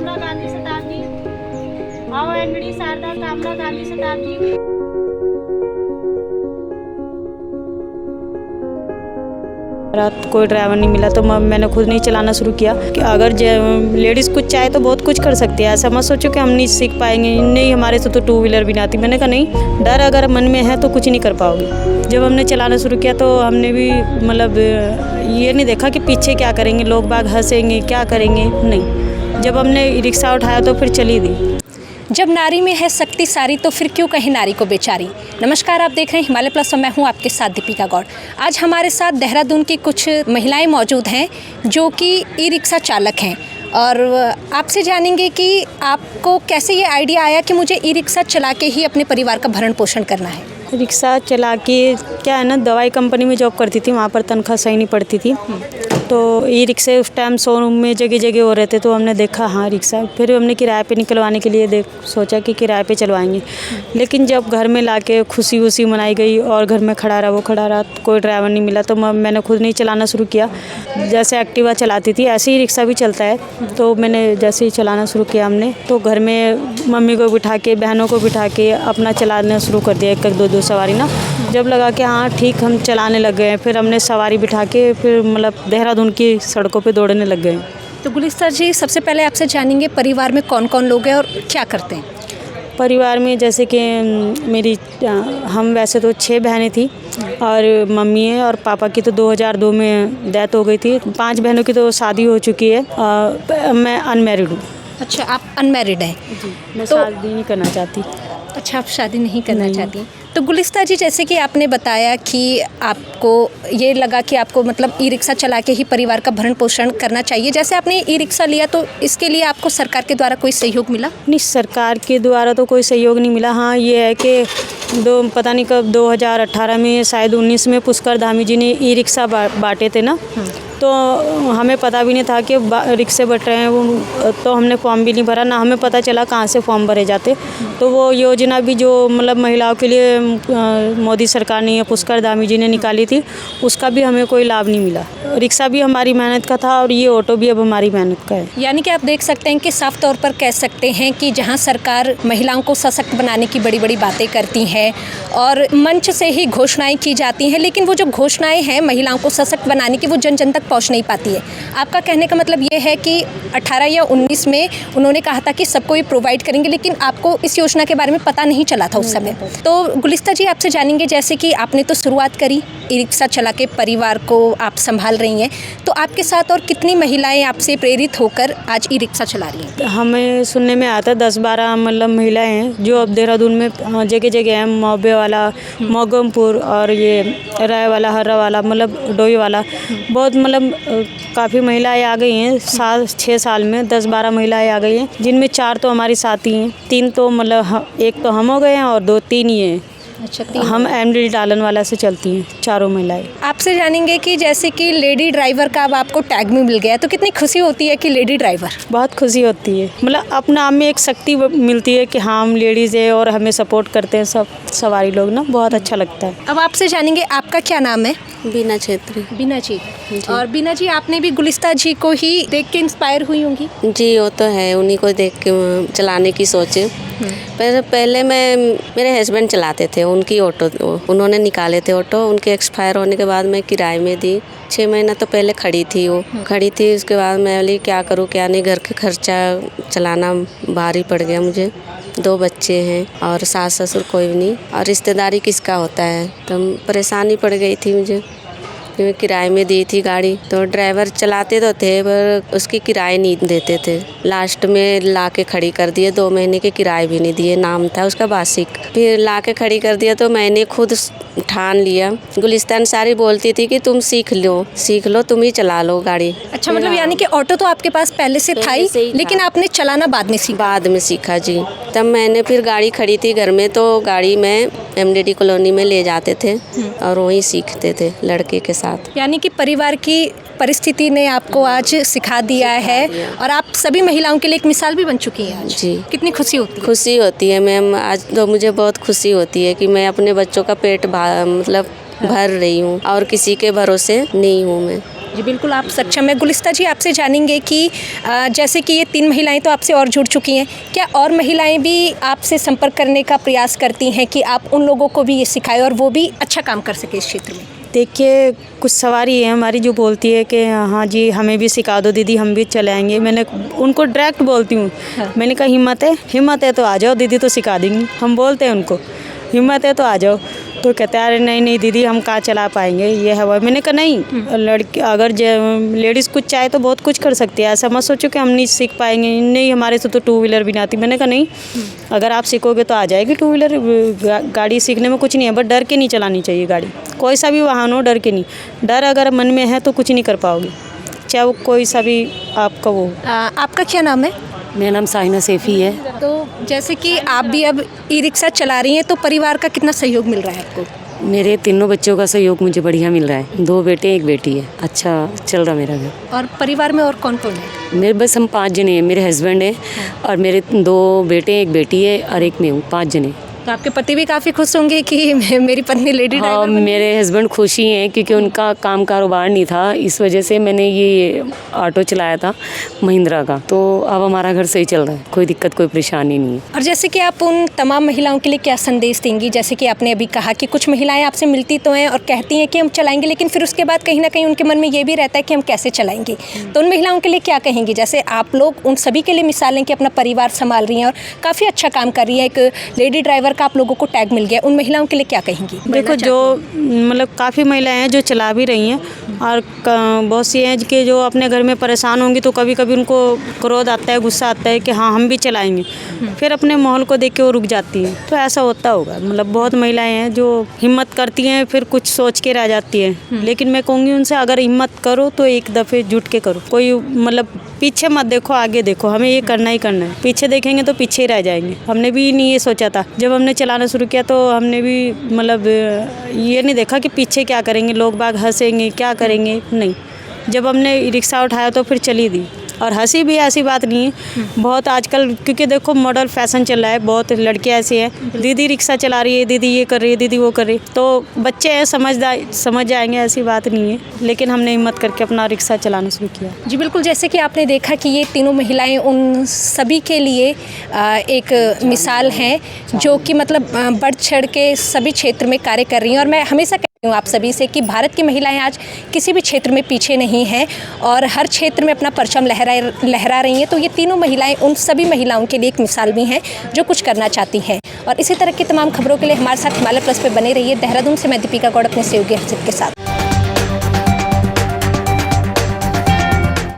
कामला गांधी शताब्दी और एनडी शारदा कामला गांधी शताब्दी। रात कोई ड्राइवर नहीं मिला तो मैंने खुद नहीं चलाना शुरू किया कि अगर लेडीज़ कुछ चाहे तो बहुत कुछ कर सकती है। ऐसा मत सोचो कि हम नहीं सीख पाएंगे, नहीं हमारे से तो टू व्हीलर भी नहीं आती। मैंने कहा नहीं, डर अगर मन में है तो कुछ नहीं कर पाओगे। जब हमने चलाना शुरू किया तो हमने भी मतलब ये नहीं देखा कि पीछे क्या करेंगे, लोग बाग हंसेंगे, क्या करेंगे, नहीं। जब हमने रिक्शा उठाया तो फिर चली दी। जब नारी में है शक्ति सारी तो फिर क्यों कहीं नारी को बेचारी। नमस्कार, आप देख रहे हैं हिमालय प्लस और मैं हूं आपके साथ दीपिका गौड़। आज हमारे साथ देहरादून की कुछ महिलाएं मौजूद हैं जो कि ई रिक्शा चालक हैं और आपसे जानेंगे कि आपको कैसे ये आइडिया आया कि मुझे ई रिक्शा चला के ही अपने परिवार का भरण पोषण करना है। रिक्शा चला के क्या है ना, दवाई कंपनी में जॉब करती थी, वहाँ पर तनख्वाह सही नहीं पड़ती थी। तो ई रिक्शे उस टाइम शोरूम में जगह जगह हो रहे थे तो हमने देखा हाँ रिक्शा, फिर हमने किराए पे निकलवाने के लिए सोचा कि किराए पे चलवाएंगे। लेकिन जब घर में लाके खुशी उसी मनाई गई और घर में खड़ा रहा, वो खड़ा रहा, कोई ड्राइवर नहीं मिला तो मैंने खुद नहीं चलाना शुरू किया। जैसे एक्टिवा चलाती थी ऐसे ही रिक्शा भी चलता है। तो मैंने जैसे ही चलाना शुरू किया हमने, तो घर में मम्मी को बिठा के, बहनों को बिठा के अपना चलाना शुरू कर दिया, एक दो सवारी ना। जब लगा कि हाँ ठीक हम चलाने लग गए, फिर हमने सवारी बिठा के फिर मतलब देहरादून की सड़कों पे दौड़ने लग गए। तो गुलिस्ता जी, सबसे पहले आपसे जानेंगे परिवार में कौन कौन लोग हैं और क्या करते हैं। परिवार में जैसे कि हम वैसे तो 6 बहनें थी और मम्मी है, और पापा की तो 2002 में डेथ हो गई थी। 5 बहनों की तो शादी हो चुकी है और मैं अनमैरिड हूँ। अच्छा, आप अनमैरिड हैं। मैं शादी नहीं करना चाहती। अच्छा, आप शादी नहीं करना चाहती। तो गुलिस्ता जी, जैसे कि आपने बताया कि आपको ये लगा कि आपको मतलब ई रिक्शा चला के ही परिवार का भरण पोषण करना चाहिए। जैसे आपने ई रिक्शा लिया तो इसके लिए आपको सरकार के द्वारा कोई सहयोग मिला? नहीं, सरकार के द्वारा तो कोई सहयोग नहीं मिला। हाँ ये है कि पता नहीं कब 2018 में शायद 19 में पुष्कर धामी जी ने ई रिक्शा बांटे थे ना, तो हमें पता भी नहीं था कि रिक्शे बट रहे हैं वो, तो हमने फॉर्म भी नहीं भरा, ना हमें पता चला कहाँ से फॉर्म भरे जाते। तो वो योजना भी जो मतलब महिलाओं के लिए मोदी सरकार ने या पुष्कर धामी जी ने निकाली थी, उसका भी हमें कोई लाभ नहीं मिला। रिक्शा भी हमारी मेहनत का था और ये ऑटो भी अब हमारी मेहनत का है। यानी कि आप देख सकते हैं कि साफ तौर पर कह सकते हैं कि जहाँ सरकार महिलाओं को सशक्त बनाने की बड़ी बड़ी बातें करती हैं और मंच से ही घोषणाएं की जाती हैं, लेकिन वो जो घोषणाएं हैं महिलाओं को सशक्त बनाने की, वो जन जन तक पहुंच नहीं पाती है। आपका कहने का मतलब ये है कि 18 या 19 में उन्होंने कहा था कि सबको ये प्रोवाइड करेंगे, लेकिन आपको इस योजना के बारे में पता नहीं चला था उस समय। तो गुलिस्ता जी, आपसे जानेंगे, जैसे कि आपने तो शुरुआत करी ई रिक्शा चला के, परिवार को आप संभाल रही हैं, तो आपके साथ और कितनी महिलाएं आपसे प्रेरित होकर आज ई रिक्शा चला रही हैं? हमें सुनने में आता 10-12 मतलब महिलाएं हैं जो अब देहरादून में जगह जगह हैं। मौबे वाला, मोगमपुर और ये राय वाला, हर्रा वाला, मतलब डोई वाला, बहुत मतलब काफ़ी महिलाएं आ गई हैं। 6 साल में 10-12 महिलाएं आ गई हैं, जिनमें 4 तो हमारी साथी हैं, 3 तो मतलब एक तो हम हो गए हैं और 2-3 ही हैं। अच्छा, हम एमडी डालन वाला से चलती हैं चारों महिलाएं। आपसे जानेंगे कि जैसे कि लेडी ड्राइवर का अब आपको टैग भी मिल गया, तो कितनी खुशी होती है कि लेडी ड्राइवर? बहुत खुशी होती है, मतलब अपना आप में एक शक्ति मिलती है कि हाँ हम लेडीज़ है और हमें सपोर्ट करते हैं सब सवारी लोग ना, बहुत अच्छा लगता है। अब आपसे जानेंगे, आपका क्या नाम है? बीना छेत्री। बीना जी। और बीना जी, आपने भी गुलिस्ता जी को ही देख के इंस्पायर हुई होंगी? जी, वो तो है, उन्हीं को देख के चलाने की सोचे। पहले मेरे हस्बैंड चलाते थे, उनकी ऑटो उन्होंने निकाले थे ऑटो। उनके एक्सपायर होने के बाद मैं किराए में दी। 6 महीना तो पहले खड़ी थी वो, खड़ी थी। उसके बाद मैं बोली क्या करूँ क्या नहीं, घर के खर्चा चलाना भारी पड़ गया मुझे। 2 बच्चे हैं और सास ससुर कोई भी नहीं, और रिश्तेदारी किसका होता है, तो परेशानी पड़ गई थी मुझे। मैं किराए में दी थी गाड़ी, तो ड्राइवर चलाते तो थे पर उसकी किराए नहीं देते थे। लास्ट में ला के खड़ी कर दिए, 2 महीने के किराए भी नहीं दिए, नाम था उसका बासिक। फिर ला के खड़ी कर दिया तो मैंने खुद ठान लिया। गुलिस्तान सारी बोलती थी कि तुम सीख लो, तुम ही चला लो गाड़ी। अच्छा, मतलब यानी कि ऑटो तो आपके पास पहले से था ही, लेकिन आपने चलाना बाद में सीखा जी। तब मैंने फिर गाड़ी खड़ी थी घर में, तो गाड़ी में एमडीडी कॉलोनी में ले जाते थे और वहीं सीखते थे लड़के के साथ। यानी कि परिवार की परिस्थिति ने आपको आज सिखा दिया है और आप सभी महिलाओं के लिए एक मिसाल भी बन चुकी हैं आज। जी, कितनी खुशी होती है? खुशी होती है मैम। आज तो मुझे बहुत खुशी होती है कि मैं अपने बच्चों का पेट मतलब भर रही हूँ और किसी के भरोसे नहीं हूँ मैं। जी बिल्कुल, आप सक्षम है। गुलिस्ता जी, आपसे जानेंगे कि जैसे कि ये 3 महिलाएं तो आपसे और जुड़ चुकी हैं, क्या और महिलाएं भी आपसे संपर्क करने का प्रयास करती हैं कि आप उन लोगों को भी ये सिखाएं और वो भी अच्छा काम कर सके इस क्षेत्र में? देखिए, कुछ सवारी है हमारी जो बोलती है कि हाँ जी हमें भी सिखा दो दीदी, हम भी चलाएंगे। मैंने उनको डायरेक्ट बोलती हूँ, मैंने कहा हिम्मत है तो आ जाओ दीदी, तो सिखा देंगी। हम बोलते हैं उनको हिम्मत है तो आ जाओ, तो कहते हैं अरे नहीं दीदी हम कहाँ चला पाएंगे, ये है वो। मैंने कहा नहीं, लड़की अगर लेडीज़ कुछ चाहे तो बहुत कुछ कर सकती है, ऐसा मत सोचो कि हम नहीं सीख पाएंगे। नहीं, हमारे से तो 2 व्हीलर भी नहीं आती। मैंने कहा नहीं, अगर आप सीखोगे तो आ जाएगी 2 व्हीलर। गाड़ी सीखने में कुछ नहीं है, बट डर के नहीं चलानी चाहिए गाड़ी। कोई सा भी वाहन हो, डर के नहीं। डर अगर मन में है तो कुछ नहीं कर पाओगे, चाहे वो कोई सा भी आपका वो। आपका क्या नाम है? मेरा नाम साहिना सैफ़ी है। तो जैसे कि आप भी अब ई-रिक्शा चला रही हैं, तो परिवार का कितना सहयोग मिल रहा है आपको? मेरे तीनों बच्चों का सहयोग मुझे बढ़िया मिल रहा है। 2 बेटे 1 बेटी है। अच्छा चल रहा मेरा घर। और परिवार में और कौन कौन है? मेरे बस हम 5 जने हैं। मेरे हस्बैंड है और मेरे 2 बेटे 1 बेटी है और 1 मैं हूँ, 5 जने। तो आपके पति भी काफ़ी खुश होंगे कि मेरी पत्नी लेडी हाँ, ड्राइवर बनी। मेरे हस्बैंड खुश ही हैं क्योंकि उनका काम कारोबार नहीं था, इस वजह से मैंने ये ऑटो चलाया था महिंद्रा का। तो अब हमारा घर सही चल रहा है, कोई दिक्कत कोई परेशानी नहीं है। और जैसे कि आप उन तमाम महिलाओं के लिए क्या संदेश देंगी? जैसे कि आपने अभी कहा कि कुछ महिलाएं आपसे मिलती तो हैं और कहती हैं कि हम चलाएंगे, लेकिन फिर उसके बाद कहीं ना कहीं उनके मन में ये भी रहता है कि हम कैसे चलाएंगे। तो उन महिलाओं के लिए क्या कहेंगी? जैसे आप लोग उन सभी के लिए मिसाल हैं कि अपना परिवार संभाल रही हैं और काफ़ी अच्छा काम कर रही हैं, एक लेडी ड्राइवर का आप लोगों को टैग मिल गया, उन महिलाओं के लिए क्या कहेंगी? देखो, जो मतलब काफ़ी महिलाएं हैं जो चला भी रही हैं और बहुत सी हैं कि जो अपने घर में परेशान होंगी तो कभी कभी उनको क्रोध आता है, गुस्सा आता है कि हाँ हम भी चलाएंगे, फिर अपने माहौल को देख के वो रुक जाती हैं। तो ऐसा होता होगा, मतलब बहुत महिलाएं हैं जो हिम्मत करती हैं फिर कुछ सोच के रह जाती हैं। लेकिन मैं कहूँगी उनसे, अगर हिम्मत करो तो एक दफ़े जुट के करो। कोई मतलब पीछे मत देखो, आगे देखो, हमें ये करना ही करना है। पीछे देखेंगे तो पीछे ही रह जाएंगे। हमने भी नहीं ये सोचा था, जब हमने चलाना शुरू किया तो हमने भी मतलब ये नहीं देखा कि पीछे क्या करेंगे, लोग बाग हंसेंगे, क्या करेंगे, नहीं। जब हमने रिक्शा उठाया तो फिर चली दी। और हंसी भी ऐसी बात नहीं है, बहुत आजकल क्योंकि देखो मॉडल फैशन चल रहा है, बहुत लड़कियां ऐसी हैं, दीदी रिक्शा चला रही है, दीदी ये कर रही है, दीदी वो कर रही है। तो बच्चे हैं, समझ जाएंगे, ऐसी बात नहीं है। लेकिन हमने हिम्मत करके अपना रिक्शा चलाना शुरू किया। जी बिल्कुल, जैसे कि आपने देखा कि ये तीनों महिलाएं उन सभी के लिए एक मिसाल हैं जो कि मतलब बढ़ चढ़ के सभी क्षेत्र में कार्य कर रही हैं। और मैं हमेशा कहती हूँ आप सभी से कि भारत की महिलाएं आज किसी भी क्षेत्र में पीछे नहीं हैं और हर क्षेत्र में अपना परचम लहरा रही हैं। तो ये तीनों महिलाएं उन सभी महिलाओं के लिए एक मिसाल भी हैं जो कुछ करना चाहती हैं। और इसी तरह की तमाम खबरों के लिए हमारे साथ हिमालय प्लस पे बने रहिए। देहरादून से मैं दीपिका गौड़ अपने सहयोगी हर्षित के साथ।